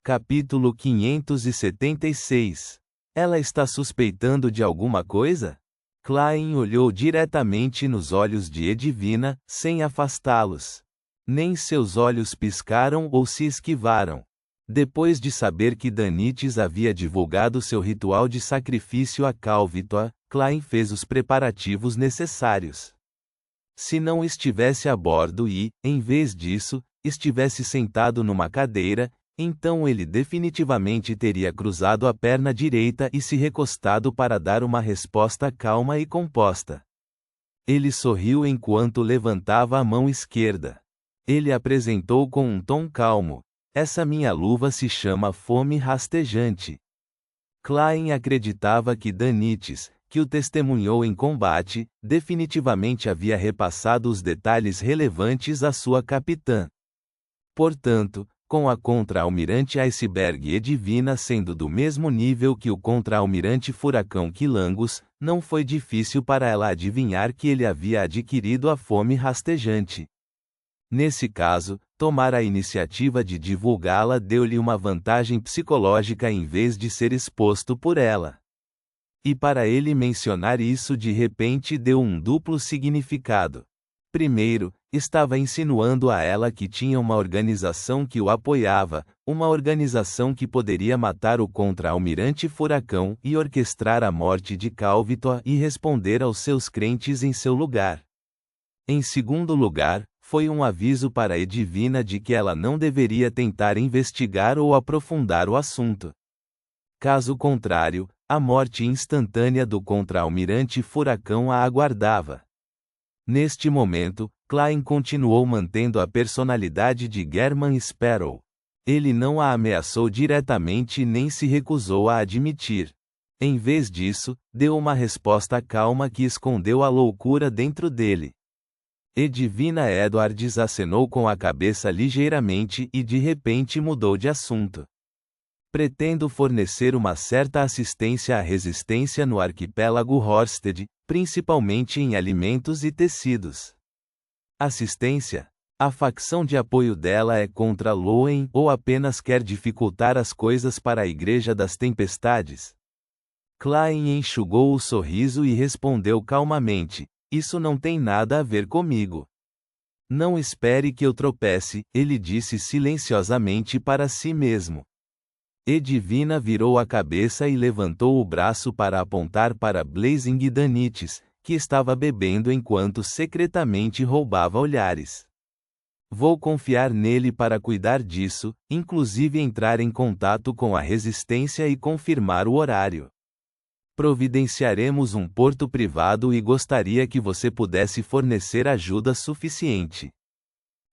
Capítulo 576. Ela está suspeitando de alguma coisa? Klein olhou diretamente nos olhos de Edvina, sem afastá-los. Nem seus olhos piscaram ou se esquivaram. Depois de saber que Danites havia divulgado seu ritual de sacrifício a Calvitoa, Klein fez os preparativos necessários. Se não estivesse a bordo e, em vez disso, estivesse sentado numa cadeira, então ele definitivamente teria cruzado a perna direita e se recostado para dar uma resposta calma e composta. Ele sorriu enquanto levantava a mão esquerda. Ele apresentou com um tom calmo: "Essa minha luva se chama fome rastejante." Klein acreditava que Danites, que o testemunhou em combate, definitivamente havia repassado os detalhes relevantes à sua capitã. Portanto, com a contra-almirante Iceberg Edvina sendo do mesmo nível que o contra-almirante Furacão Quilangos, não foi difícil para ela adivinhar que ele havia adquirido a fome rastejante. Nesse caso, tomar a iniciativa de divulgá-la deu-lhe uma vantagem psicológica em vez de ser exposto por ela. E para ele mencionar isso de repente deu um duplo significado. Primeiro, estava insinuando a ela que tinha uma organização que o apoiava, uma organização que poderia matar o contra-almirante Furacão e orquestrar a morte de Calvitoa e responder aos seus crentes em seu lugar. Em segundo lugar, foi um aviso para Edvina de que ela não deveria tentar investigar ou aprofundar o assunto. Caso contrário, a morte instantânea do contra-almirante Furacão a aguardava. Neste momento, Klein continuou mantendo a personalidade de German Sparrow. Ele não a ameaçou diretamente nem se recusou a admitir. Em vez disso, deu uma resposta calma que escondeu a loucura dentro dele. Edvina Edwards acenou com a cabeça ligeiramente e de repente mudou de assunto. Pretendo fornecer uma certa assistência à resistência no arquipélago Horsted, principalmente em alimentos e tecidos. Assistência? A facção de apoio dela é contra Loen ou apenas quer dificultar as coisas para a Igreja das Tempestades? Klein enxugou o sorriso e respondeu calmamente: "Isso não tem nada a ver comigo." "Não espere que eu tropece", ele disse silenciosamente para si mesmo. Edvina virou a cabeça e levantou o braço para apontar para Blazing Danites, que estava bebendo enquanto secretamente roubava olhares. "Vou confiar nele para cuidar disso, inclusive entrar em contato com a resistência e confirmar o horário. Providenciaremos um porto privado e gostaria que você pudesse fornecer ajuda suficiente."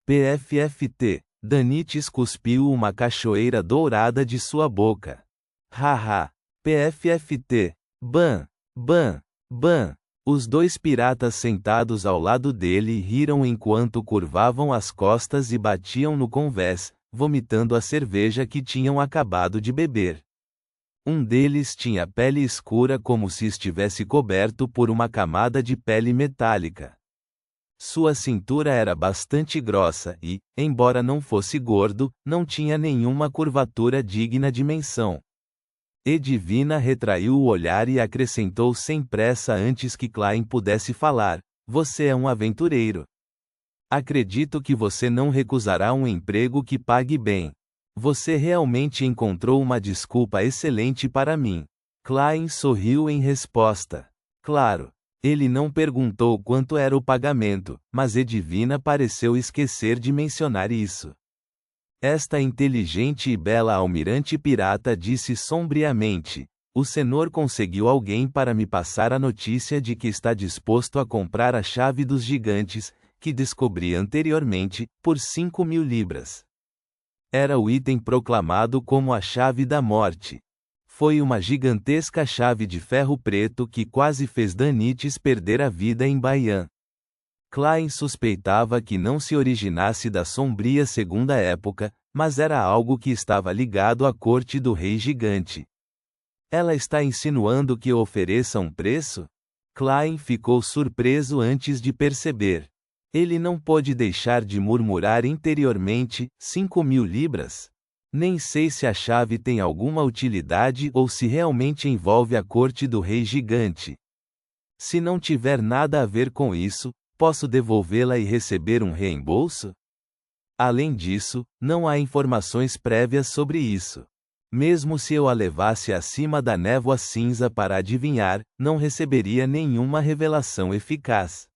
PFFT. Danites cuspiu uma cachoeira dourada de sua boca. Haha. PFFT. Ban. Ban. Ban. Os dois piratas sentados ao lado dele riram enquanto curvavam as costas e batiam no convés, vomitando a cerveja que tinham acabado de beber. Um deles tinha pele escura como se estivesse coberto por uma camada de pele metálica. Sua cintura era bastante grossa e, embora não fosse gordo, não tinha nenhuma curvatura digna de menção. Edvina retraiu o olhar e acrescentou sem pressa antes que Klein pudesse falar: "Você é um aventureiro. Acredito que você não recusará um emprego que pague bem. Você realmente encontrou uma desculpa excelente para mim." Klein sorriu em resposta. Claro. Ele não perguntou quanto era o pagamento, mas Edvina pareceu esquecer de mencionar isso. Esta inteligente e bela almirante pirata disse sombriamente: "O senhor conseguiu alguém para me passar a notícia de que está disposto a comprar a chave dos gigantes, que descobri anteriormente, por 5.000 libras. Era o item proclamado como a chave da morte. Foi uma gigantesca chave de ferro preto que quase fez Danites perder a vida em Bayan." Klein suspeitava que não se originasse da sombria Segunda Época, mas era algo que estava ligado à corte do rei gigante. "Ela está insinuando que ofereça um preço?" Klein ficou surpreso antes de perceber. Ele não pôde deixar de murmurar interiormente: 5.000 libras? Nem sei se a chave tem alguma utilidade ou se realmente envolve a corte do rei gigante. Se não tiver nada a ver com isso, posso devolvê-la e receber um reembolso? Além disso, não há informações prévias sobre isso. Mesmo se eu a levasse acima da névoa cinza para adivinhar, não receberia nenhuma revelação eficaz.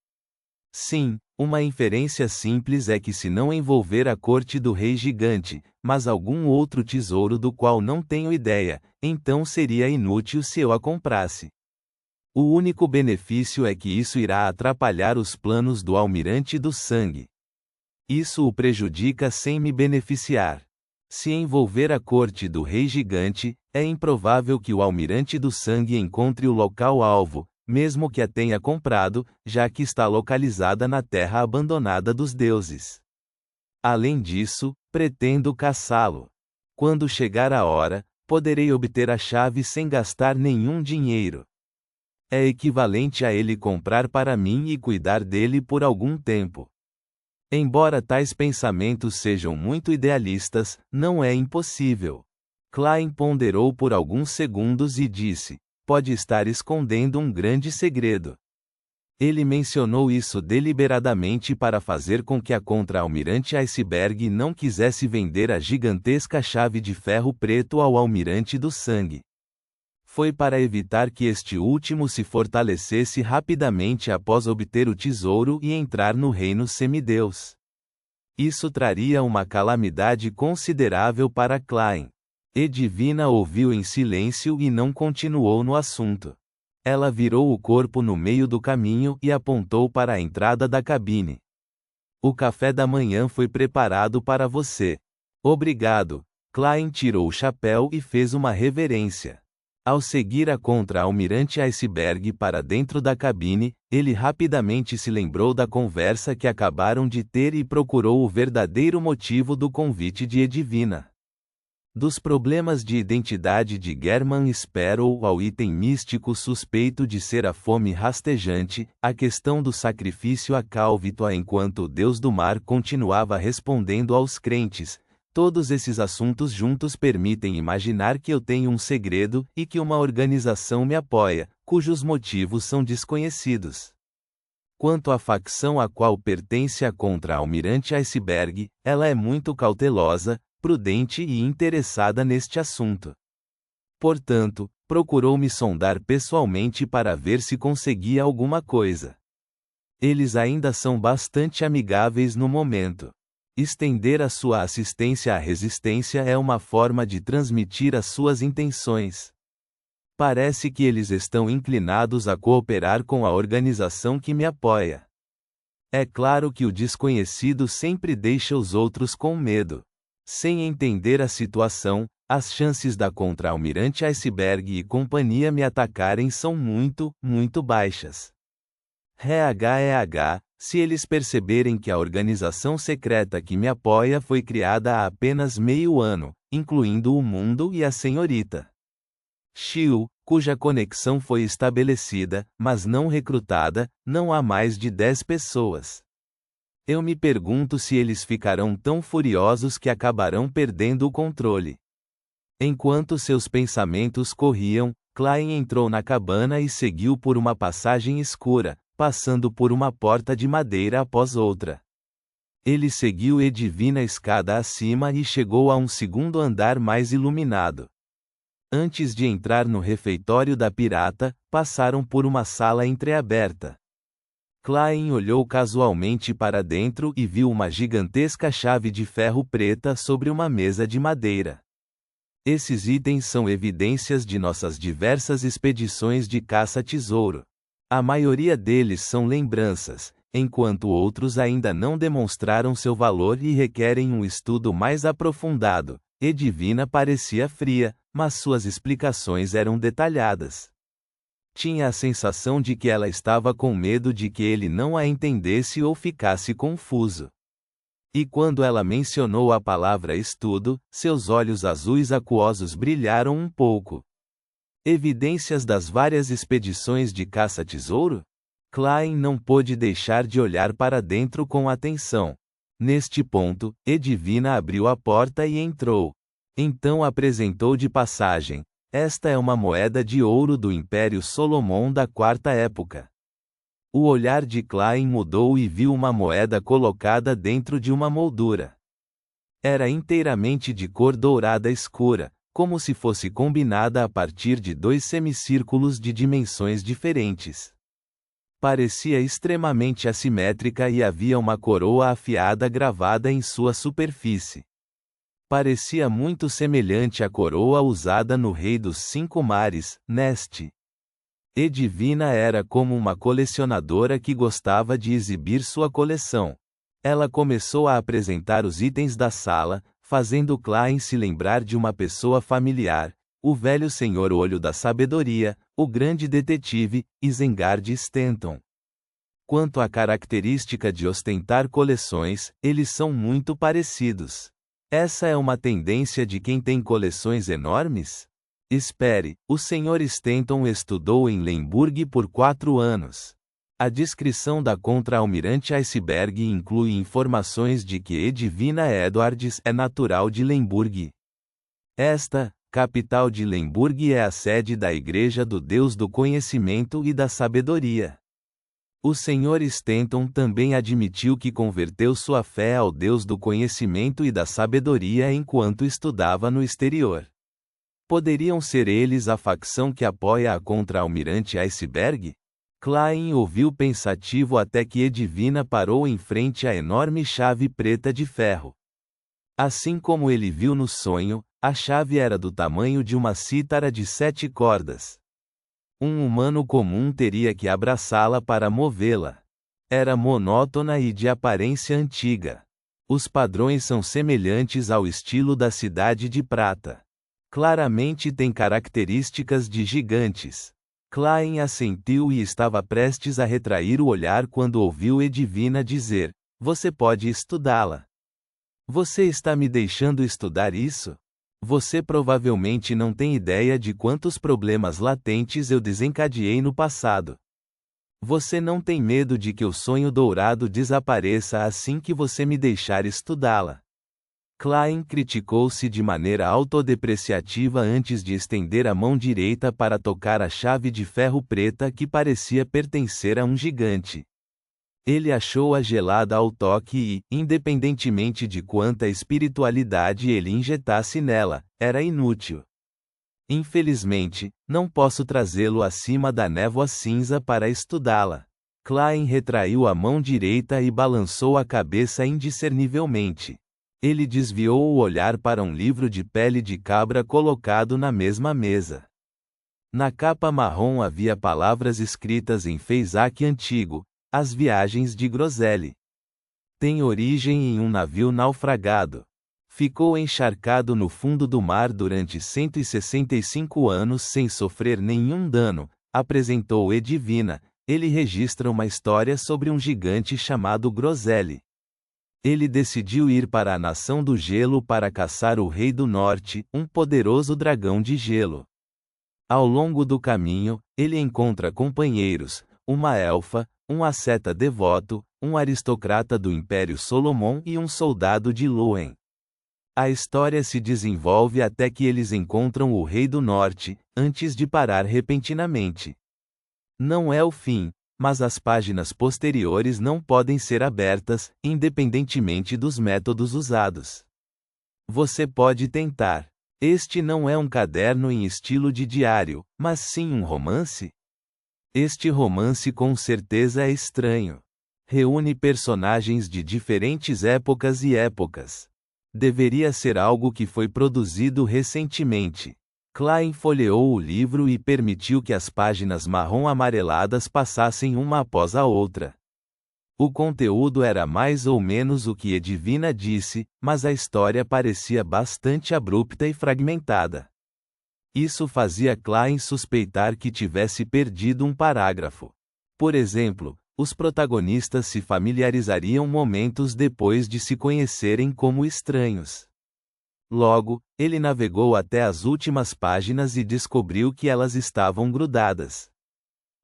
Sim, uma inferência simples é que se não envolver a corte do rei gigante, mas algum outro tesouro do qual não tenho ideia, então seria inútil se eu a comprasse. O único benefício é que isso irá atrapalhar os planos do Almirante do Sangue. Isso o prejudica sem me beneficiar. Se envolver a corte do rei gigante, é improvável que o Almirante do Sangue encontre o local-alvo, mesmo que a tenha comprado, já que está localizada na terra abandonada dos deuses. Além disso, pretendo caçá-lo. Quando chegar a hora, poderei obter a chave sem gastar nenhum dinheiro. É equivalente a ele comprar para mim e cuidar dele por algum tempo. Embora tais pensamentos sejam muito idealistas, não é impossível. Klein ponderou por alguns segundos e disse: pode estar escondendo um grande segredo. Ele mencionou isso deliberadamente para fazer com que a contra-almirante Iceberg não quisesse vender a gigantesca chave de ferro preto ao Almirante do Sangue. Foi para evitar que este último se fortalecesse rapidamente após obter o tesouro e entrar no reino semideus. Isso traria uma calamidade considerável para Klein. Edivina ouviu em silêncio e não continuou no assunto. Ela virou o corpo no meio do caminho e apontou para a entrada da cabine. O café da manhã foi preparado para você. Obrigado. Klein tirou o chapéu e fez uma reverência. Ao seguir a contra-almirante Iceberg para dentro da cabine, ele rapidamente se lembrou da conversa que acabaram de ter e procurou o verdadeiro motivo do convite de Edivina. Dos problemas de identidade de German Sparrow ao item místico suspeito de ser a fome rastejante, a questão do sacrifício a Calvitoa enquanto o deus do mar continuava respondendo aos crentes, todos esses assuntos juntos permitem imaginar que eu tenho um segredo e que uma organização me apoia, cujos motivos são desconhecidos. Quanto à facção a qual pertence a contra-almirante Iceberg, ela é muito cautelosa, prudente e interessada neste assunto. Portanto, procurou me sondar pessoalmente para ver se conseguia alguma coisa. Eles ainda são bastante amigáveis no momento. Estender a sua assistência à resistência é uma forma de transmitir as suas intenções. Parece que eles estão inclinados a cooperar com a organização que me apoia. É claro que o desconhecido sempre deixa os outros com medo. Sem entender a situação, as chances da contra-almirante Iceberg e companhia me atacarem são muito, muito baixas. Se eles perceberem que a organização secreta que me apoia foi criada há apenas meio ano, incluindo o mundo e a senhorita Shiu, cuja conexão foi estabelecida, mas não recrutada, não há mais de 10 pessoas. Eu me pergunto se eles ficarão tão furiosos que acabarão perdendo o controle. Enquanto seus pensamentos corriam, Klein entrou na cabana e seguiu por uma passagem escura, passando por uma porta de madeira após outra. Ele seguiu Edivina escada acima e chegou a um segundo andar mais iluminado. Antes de entrar no refeitório da pirata, passaram por uma sala entreaberta. Klein olhou casualmente para dentro e viu uma gigantesca chave de ferro preta sobre uma mesa de madeira. Esses itens são evidências de nossas diversas expedições de caça-tesouro. A maioria deles são lembranças, enquanto outros ainda não demonstraram seu valor e requerem um estudo mais aprofundado. Edivina parecia fria, mas suas explicações eram detalhadas. Tinha a sensação de que ela estava com medo de que ele não a entendesse ou ficasse confuso. E quando ela mencionou a palavra estudo, seus olhos azuis aquosos brilharam um pouco. Evidências das várias expedições de caça-tesouro? Klein não pôde deixar de olhar para dentro com atenção. Neste ponto, Edivina abriu a porta e entrou. Então apresentou de passagem: esta é uma moeda de ouro do Império Solomon da quarta época. O olhar de Klein mudou e viu uma moeda colocada dentro de uma moldura. Era inteiramente de cor dourada escura, como se fosse combinada a partir de dois semicírculos de dimensões diferentes. Parecia extremamente assimétrica e havia uma coroa afiada gravada em sua superfície. Parecia muito semelhante à coroa usada no Rei dos Cinco Mares, Neste. Edivina era como uma colecionadora que gostava de exibir sua coleção. Ela começou a apresentar os itens da sala, fazendo Klein se lembrar de uma pessoa familiar, o velho senhor Olho da Sabedoria, o grande detetive, Isengard Stanton. Quanto à característica de ostentar coleções, eles são muito parecidos. Essa é uma tendência de quem tem coleções enormes? Espere, o Sr. Stanton estudou em Lemberg por 4 anos. A descrição da Contra-Almirante Iceberg inclui informações de que Edwina Edwards é natural de Lemberg. Esta, capital de Lemberg, é a sede da Igreja do Deus do Conhecimento e da Sabedoria. O Sr. Stanton também admitiu que converteu sua fé ao Deus do Conhecimento e da Sabedoria enquanto estudava no exterior. Poderiam ser eles a facção que apoia a Contra-Almirante Iceberg? Klein ouviu pensativo até que Edwina parou em frente à enorme chave preta de ferro. Assim como ele viu no sonho, a chave era do tamanho de uma cítara de 7 cordas. Um humano comum teria que abraçá-la para movê-la. Era monótona e de aparência antiga. Os padrões são semelhantes ao estilo da Cidade de Prata. Claramente tem características de gigantes. Klein assentiu e estava prestes a retrair o olhar quando ouviu Edwina dizer: você pode estudá-la. Você está me deixando estudar isso? Você provavelmente não tem ideia de quantos problemas latentes eu desencadeei no passado. Você não tem medo de que o sonho dourado desapareça assim que você me deixar estudá-la. Klein criticou-se de maneira autodepreciativa antes de estender a mão direita para tocar a chave de ferro preta que parecia pertencer a um gigante. Ele achou-a gelada ao toque e, independentemente de quanta espiritualidade ele injetasse nela, era inútil. Infelizmente, não posso trazê-lo acima da névoa cinza para estudá-la. Klein retraiu a mão direita e balançou a cabeça indiscernivelmente. Ele desviou o olhar para um livro de pele de cabra colocado na mesma mesa. Na capa marrom havia palavras escritas em Feisaque antigo: As Viagens de Groselli. Tem origem em um navio naufragado. Ficou encharcado no fundo do mar durante 165 anos sem sofrer nenhum dano, apresentou Edwina. Ele registra uma história sobre um gigante chamado Groselli. Ele decidiu ir para a Nação do Gelo para caçar o Rei do Norte, um poderoso dragão de gelo. Ao longo do caminho, ele encontra companheiros, uma elfa, um asceta devoto, um aristocrata do Império Solomon e um soldado de Lúen. A história se desenvolve até que eles encontram o Rei do Norte, antes de parar repentinamente. Não é o fim, mas as páginas posteriores não podem ser abertas, independentemente dos métodos usados. Você pode tentar. Este não é um caderno em estilo de diário, mas sim um romance? Este romance com certeza é estranho. Reúne personagens de diferentes épocas e épocas. Deveria ser algo que foi produzido recentemente. Klein folheou o livro e permitiu que as páginas marrom-amareladas passassem uma após a outra. O conteúdo era mais ou menos o que Edwina disse, mas a história parecia bastante abrupta e fragmentada. Isso fazia Klein suspeitar que tivesse perdido um parágrafo. Por exemplo, os protagonistas se familiarizariam momentos depois de se conhecerem como estranhos. Logo, ele navegou até as últimas páginas e descobriu que elas estavam grudadas.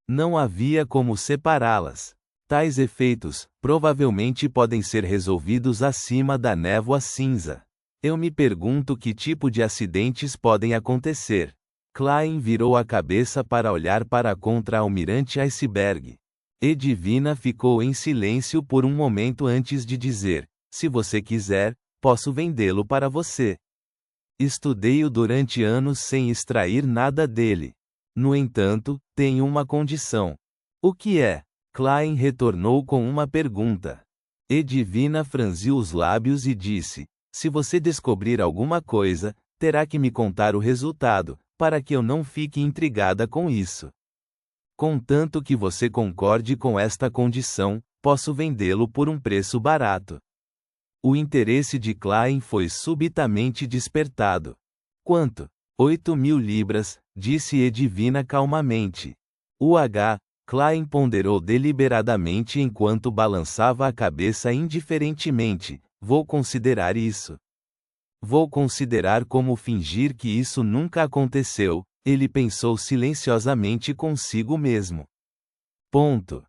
Não havia como separá-las. Tais efeitos, provavelmente podem ser resolvidos acima da névoa cinza. Eu me pergunto que tipo de acidentes podem acontecer. Klein virou a cabeça para olhar para a contra-almirante Iceberg. Edvina ficou em silêncio por um momento antes de dizer: se você quiser, posso vendê-lo para você. Estudei-o durante anos sem extrair nada dele. No entanto, tenho uma condição. O que é? Klein retornou com uma pergunta. Edvina franziu os lábios e disse: se você descobrir alguma coisa, terá que me contar o resultado, para que eu não fique intrigada com isso. Contanto que você concorde com esta condição, posso vendê-lo por um preço barato. O interesse de Klein foi subitamente despertado. Quanto? 8.000 libras, disse Edvina calmamente. Klein ponderou deliberadamente enquanto balançava a cabeça indiferentemente. Vou considerar isso. Vou considerar como fingir que isso nunca aconteceu, ele pensou silenciosamente consigo mesmo. Ponto.